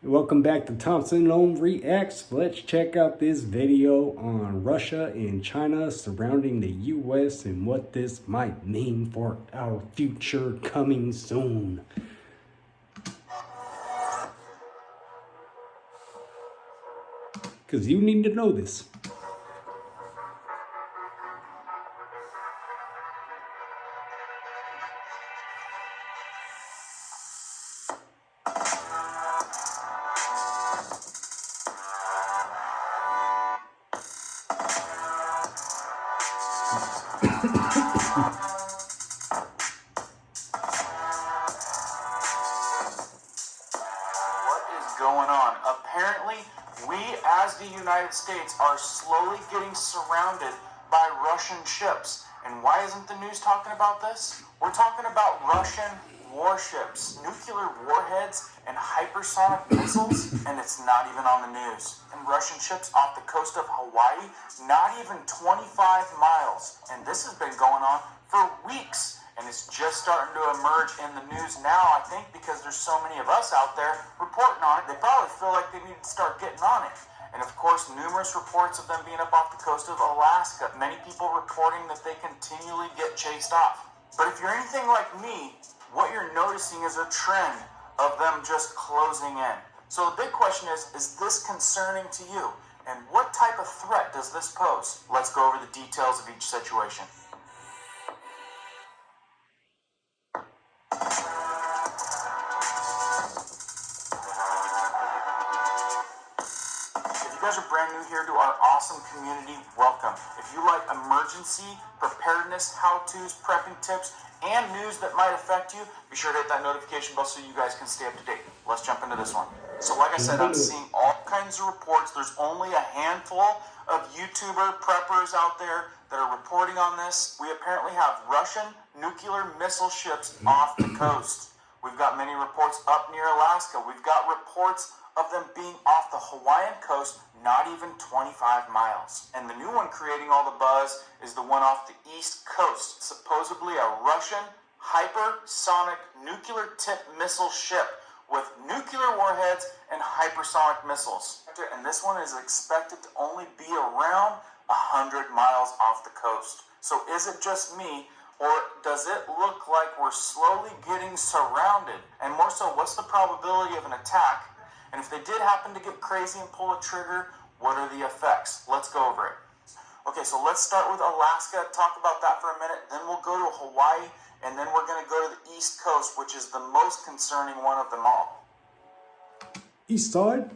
Welcome back to Thompson Loam Reacts. Let's check out this video on Russia and China surrounding the US and what this might mean for our future coming soon. Because you need to know this. Going on. Apparently, we as the United States are slowly getting surrounded by Russian ships. And why isn't the news talking about this? We're talking about Russian warships, nuclear warheads, and hypersonic missiles, and it's not even on the news. And Russian ships off the coast of Hawaii, not even 25 miles. And this has been going on for weeks. And it's just starting to emerge in the news now, I think, because there's so many of us out there reporting on it. They probably feel like they need to start getting on it. And of course, numerous reports of them being up off the coast of Alaska. Many people reporting that they continually get chased off. But if you're anything like me, what you're noticing is a trend of them just closing in. So the big question is this concerning to you? And what type of threat does this pose? Let's go over the details of each situation. If you guys are brand new here to our awesome community, welcome. If you like emergency preparedness, how-tos, prepping tips, and news that might affect you, be sure to hit that notification bell so you guys can stay up to date. Let's jump into this one. So like I said, I'm seeing all kinds of reports. There's only a handful of YouTuber preppers out there that are reporting on this. We apparently have Russian nuclear missile ships off the coast. We've got many reports up near Alaska. We've got reports of them being off the Hawaiian coast, not even 25 miles. And the new one creating all the buzz is the one off the east coast, supposedly a Russian hypersonic nuclear-tipped missile ship with nuclear warheads and hypersonic missiles. And this one is expected to only be around 100 miles off the coast. So is it just me, or does it look like we're slowly getting surrounded? And more so, what's the probability of an attack? And if they did happen to get crazy and pull a trigger, what are the effects? Let's go over it. Okay, so let's start with Alaska, talk about that for a minute, then we'll go to Hawaii, and then we're going to go to the East Coast, which is the most concerning one of them all. East side?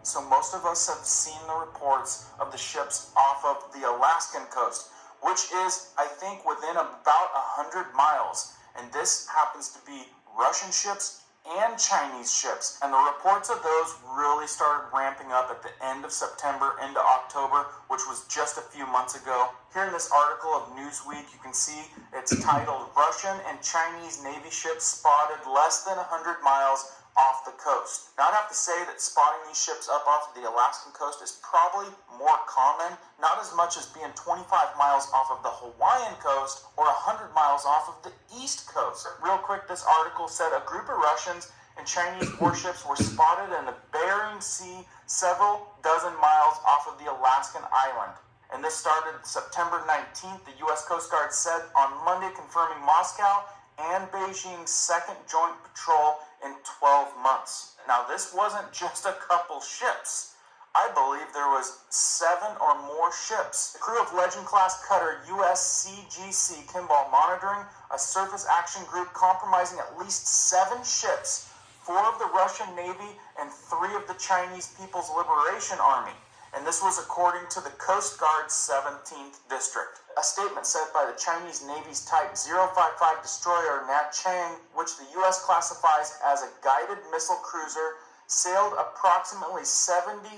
So most of us have seen the reports of the ships off of the Alaskan coast, which is, I think, within about 100 miles. And this happens to be Russian ships and Chinese ships. And the reports of those really started ramping up at the end of September into October, which was just a few months ago. Here in this article of Newsweek, you can see it's titled, Russian and Chinese Navy ships spotted less than 100 miles off the coast. Now, I'd have to say that spotting these ships up off of the Alaskan coast is probably more common, not as much as being 25 miles off of the Hawaiian coast or 100 miles off of the East Coast. Real quick, this article said a group of Russians and Chinese warships were spotted in the Bering Sea several dozen miles off of the Alaskan island. And this started September 19th. The U.S. Coast Guard said on Monday, confirming Moscow and Beijing's second joint patrol in 12 months. Now, this wasn't just a couple ships. I believe there was 7 or more ships. The crew of Legend-class cutter USCGC Kimball monitoring a surface action group compromising at least 7 ships, 4 of the Russian Navy and 3 of the Chinese People's Liberation Army. And this was according to the Coast Guard's 17th District. A statement said by the Chinese Navy's Type 055 destroyer Nat Chang, which the U.S. classifies as a guided missile cruiser, sailed approximately 75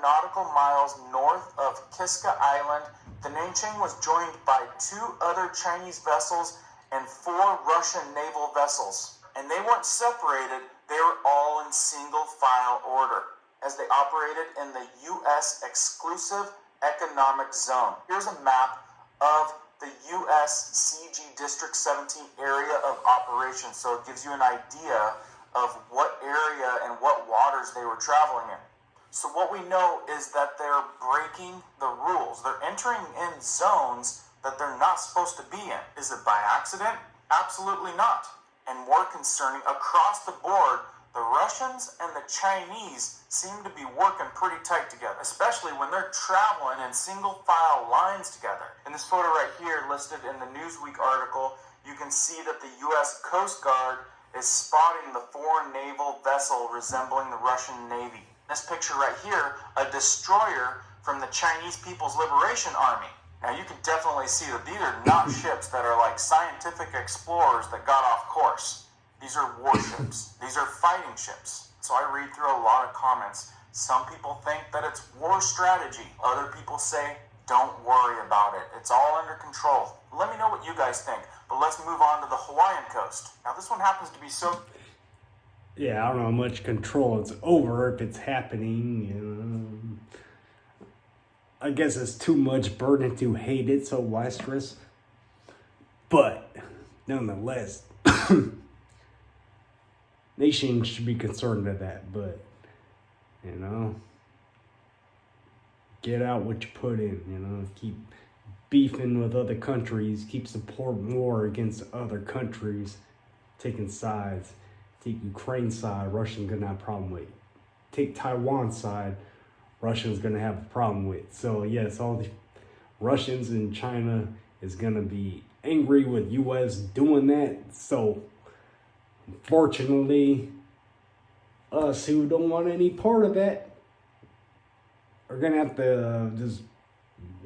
nautical miles north of Kiska Island. The Nanchang was joined by 2 other Chinese vessels and 4 Russian naval vessels. And they weren't separated, they were all in single file order, as they operated in the U.S. exclusive economic zone. Here's a map of the U.S. CG District 17 area of operations, so it gives you an idea of what area and what waters they were traveling in. So what we know is that they're breaking the rules. They're entering in zones that they're not supposed to be in. Is it by accident? Absolutely not. And more concerning, across the board, the Russians and the Chinese seem to be working pretty tight together, especially when they're traveling in single file lines together. In this photo right here, listed in the Newsweek article, you can see that the U.S. Coast Guard is spotting the foreign naval vessel resembling the Russian Navy. This picture right here, a destroyer from the Chinese People's Liberation Army. Now you can definitely see that these are not ships that are like scientific explorers that got off course. These are warships. These are fighting ships. So I read through a lot of comments. Some people think that it's war strategy. Other people say, don't worry about it. It's all under control. Let me know what you guys think. But let's move on to the Hawaiian coast. Now this one happens to be so... Yeah, I don't know how much control it's over if it's happening, you know. I guess it's too much burden to hate it so boisterous. But, nonetheless, nations should be concerned with that, but, you know, get out what you put in, you know, keep beefing with other countries, keep supporting war against other countries, taking sides. Take Ukraine's side, Russia's gonna have a problem with. Take Taiwan's side, Russia's gonna have a problem with. So yes, all the Russians and China is gonna be angry with US doing that. So unfortunately, us who don't want any part of that are gonna have to just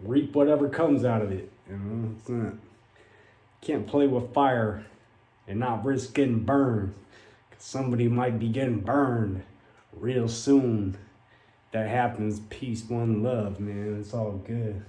reap whatever comes out of it. You know, it's not, can't play with fire and not risk getting burned. Somebody might be getting burned real soon. That happens. Peace, one love, man. It's all good.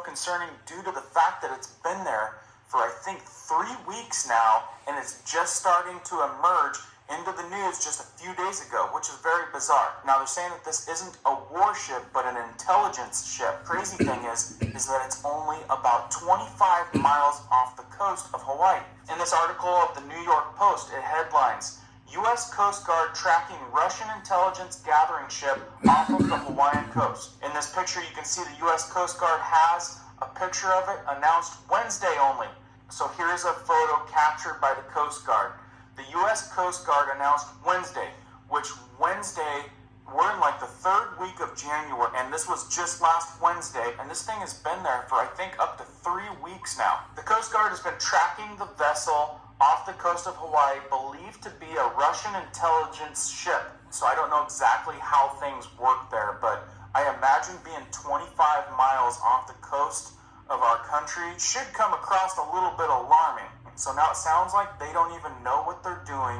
Concerning due to the fact that it's been there for I think 3 weeks now, and it's just starting to emerge into the news just a few days ago, which is very bizarre. Now they're saying that this isn't a warship, but an intelligence ship. Crazy thing is that it's only about 25 miles off the coast of Hawaii. In this article of the New York Post, it headlines, U.S. Coast Guard tracking Russian intelligence gathering ship off of the Hawaiian coast. In this picture, you can see the U.S. Coast Guard has a picture of it announced Wednesday only. So here's a photo captured by the Coast Guard. The U.S. Coast Guard announced Wednesday, which Wednesday, we're in like the third week of January, and this was just last Wednesday, and this thing has been there for I think up to 3 weeks now. The Coast Guard has been tracking the vessel off the coast of Hawaii, believed to be a Russian intelligence ship. So I don't know exactly how things work there, but I imagine being 25 miles off the coast of our country should come across a little bit alarming. So now it sounds like they don't even know what they're doing,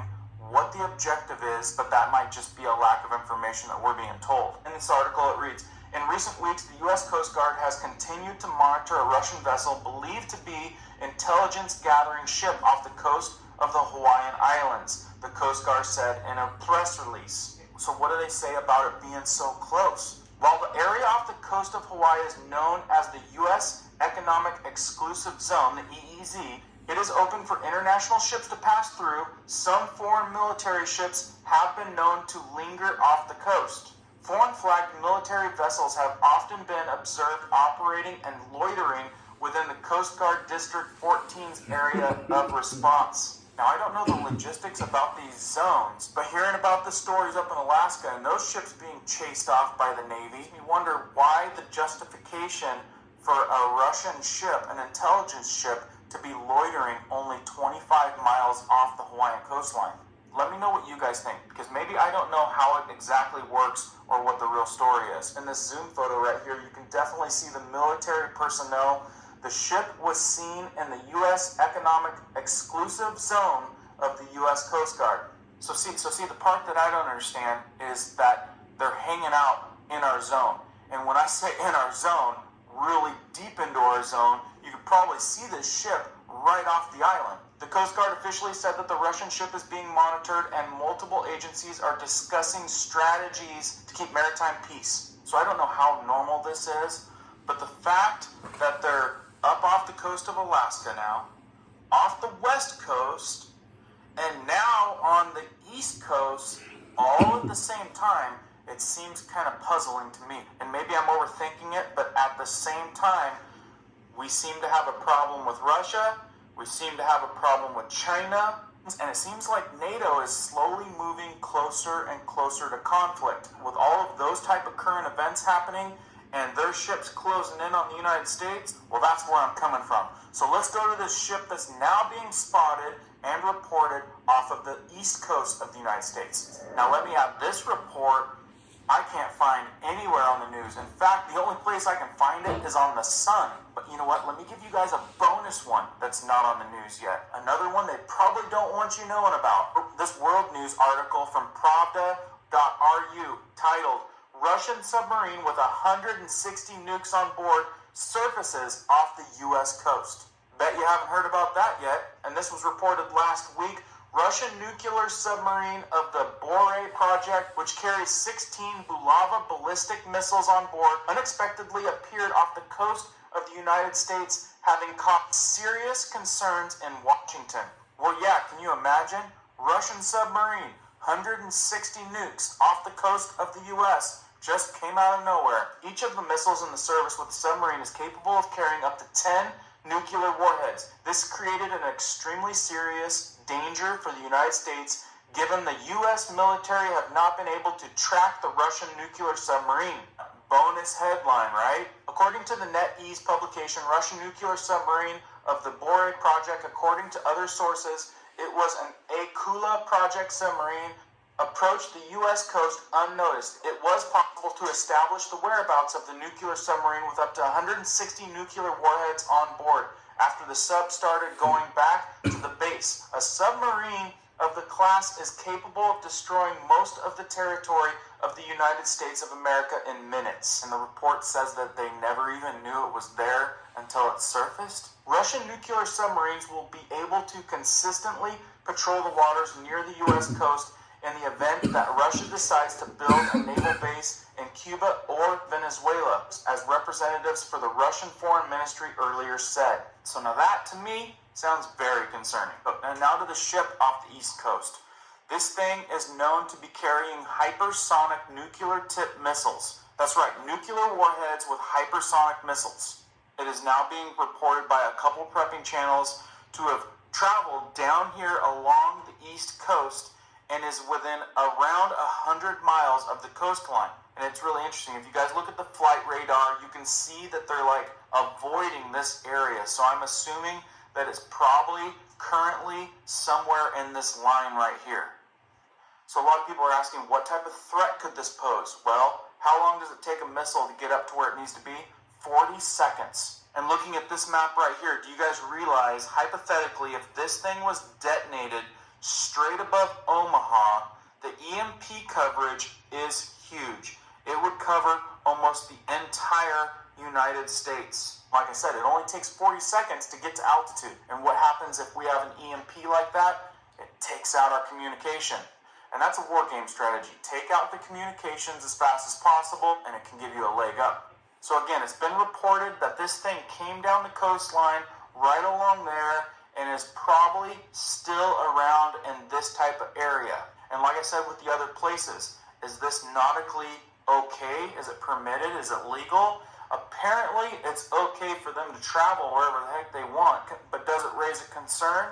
what the objective is, but that might just be a lack of information that we're being told. In this article it reads, in recent weeks, the U.S. Coast Guard has continued to monitor a Russian vessel believed to be intelligence gathering ship off the coast of the Hawaiian Islands, the Coast Guard said in a press release. So what do they say about it being so close? While the area off the coast of Hawaii is known as the U.S. Economic Exclusive Zone, the EEZ, it is open for international ships to pass through. Some foreign military ships have been known to linger off the coast. Foreign-flagged military vessels have often been observed operating and loitering within the Coast Guard District 14's area of response. Now, I don't know the logistics about these zones, but hearing about the stories up in Alaska and those ships being chased off by the Navy, you wonder why the justification for a Russian ship, an intelligence ship, to be loitering only 25 miles off the Hawaiian coastline. Let me know what you guys think, because maybe I don't know how it exactly works or what the real story is. In this zoom photo right here, you can definitely see the military personnel. The ship was seen in the U.S. Economic Exclusive Zone of the U.S. Coast Guard. So see, the part that I don't understand is that they're hanging out in our zone. And when I say in our zone, really deep into our zone, you could probably see this ship right off the island. The Coast Guard officially said that the Russian ship is being monitored and multiple agencies are discussing strategies to keep maritime peace. So I don't know how normal this is, but the fact that they're up off the coast of Alaska now, off the west coast, and now on the east coast, all at the same time. It seems kind of puzzling to me. And maybe I'm overthinking it, but at the same time, we seem to have a problem with Russia, we seem to have a problem with China, and it seems like NATO is slowly moving closer and closer to conflict. With all of those type of current events happening and their ships closing in on the United States, well, that's where I'm coming from. So let's go to this ship that's now being spotted and reported off of the east coast of the United States. Now let me add this report I can't find anywhere on the news. In fact, the only place I can find it is on the Sun. But you know what? Let me give you guys a bonus one that's not on the news yet. Another one they probably don't want you knowing about. This World News article from Pravda.ru titled, Russian submarine with 160 nukes on board surfaces off the U.S. coast. Bet you haven't heard about that yet. And this was reported last week. Russian nuclear submarine of the Bore project, which carries 16 Bulava ballistic missiles on board, unexpectedly appeared off the coast of the United States, having caused serious concerns in Washington. Well, yeah, can you imagine? Russian submarine, 160 nukes off the coast of the U.S., just came out of nowhere. Each of the missiles in the service with the submarine is capable of carrying up to 10 nuclear warheads. This created an extremely serious danger for the United States, given the U.S. military have not been able to track the Russian nuclear submarine. Bonus headline, right? According to the NetEase publication, Russian nuclear submarine of the Bore project, according to other sources, it was an Akula project submarine, approached the U.S. coast unnoticed. It was possible to establish the whereabouts of the nuclear submarine with up to 160 nuclear warheads on board after the sub started going back to the base. A submarine of the class is capable of destroying most of the territory of the United States of America in minutes. And the report says that they never even knew it was there until it surfaced. Russian nuclear submarines will be able to consistently patrol the waters near the U.S. coast in the event that Russia decides to build a naval base in Cuba or Venezuela, as representatives for the Russian Foreign Ministry earlier said. So now that, to me, sounds very concerning. And now to the ship off the East Coast. This thing is known to be carrying hypersonic nuclear-tipped missiles. That's right, nuclear warheads with hypersonic missiles. It is now being reported by a couple prepping channels to have traveled down here along the East Coast and is within around 100 miles of the coastline. And it's really interesting. If you guys look at the flight radar, you can see that they're like avoiding this area. So I'm assuming that it's probably currently somewhere in this line right here. So a lot of people are asking, what type of threat could this pose? Well, how long does it take a missile to get up to where it needs to be? 40 seconds. And looking at this map right here, do you guys realize, hypothetically, if this thing was detonated straight above Omaha, the EMP coverage is huge. It would cover almost the entire United States. Like I said, it only takes 40 seconds to get to altitude. And what happens if we have an EMP like that? It takes out our communication. And that's a war game strategy. Take out the communications as fast as possible, and it can give you a leg up. So again, it's been reported that this thing came down the coastline right along there and is probably still around in this type of area. And like I said with the other places, is this nautically okay? Is it permitted? Is it legal? Apparently, it's okay for them to travel wherever the heck they want, but does it raise a concern?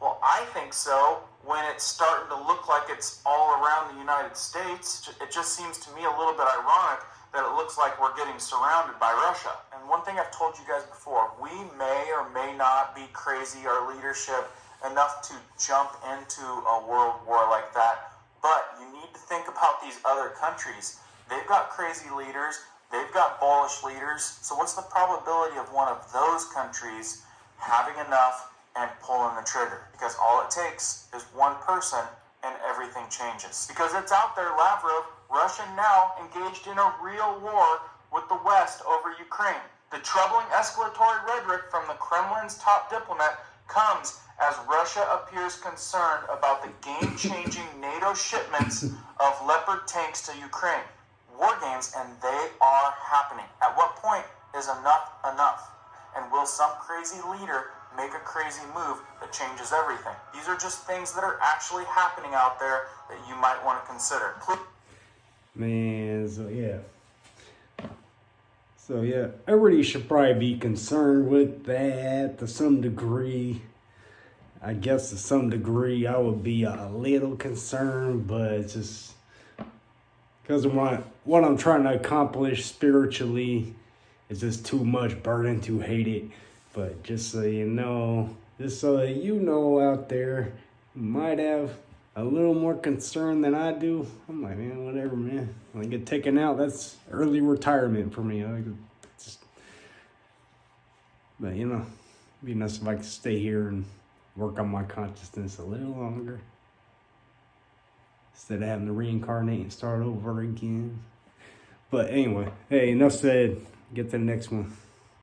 Well, I think so. When it's starting to look like it's all around the United States, it just seems to me a little bit ironic that it looks like we're getting surrounded by Russia. And one thing I've told you guys before, we may or may not be crazy, our leadership, enough to jump into a world war like that. But you need to think about these other countries. They've got crazy leaders. They've got bullish leaders. So what's the probability of one of those countries having enough and pulling the trigger? Because all it takes is one person and everything changes. Because it's out there, Lavrov, Russia now engaged in a real war with the West over Ukraine. The troubling escalatory rhetoric from the Kremlin's top diplomat comes as Russia appears concerned about the game-changing NATO shipments of Leopard tanks to Ukraine. War games, and they are happening. At what point is enough enough? And will some crazy leader make a crazy move that changes everything? These are just things that are actually happening out there that you might want to consider. Man, so yeah, everybody should probably be concerned with that to some degree. I guess to some degree I would be a little concerned, but it's just because of what I'm trying to accomplish spiritually is just too much burden to hate it. But just so you know, out there, you might have a little more concern than I do. I'm like, man, whatever, man. When I get taken out, that's early retirement for me. But you know, it'd be nice if I could stay here and work on my consciousness a little longer instead of having to reincarnate and start over again. But anyway, hey, enough said. Get to the next one.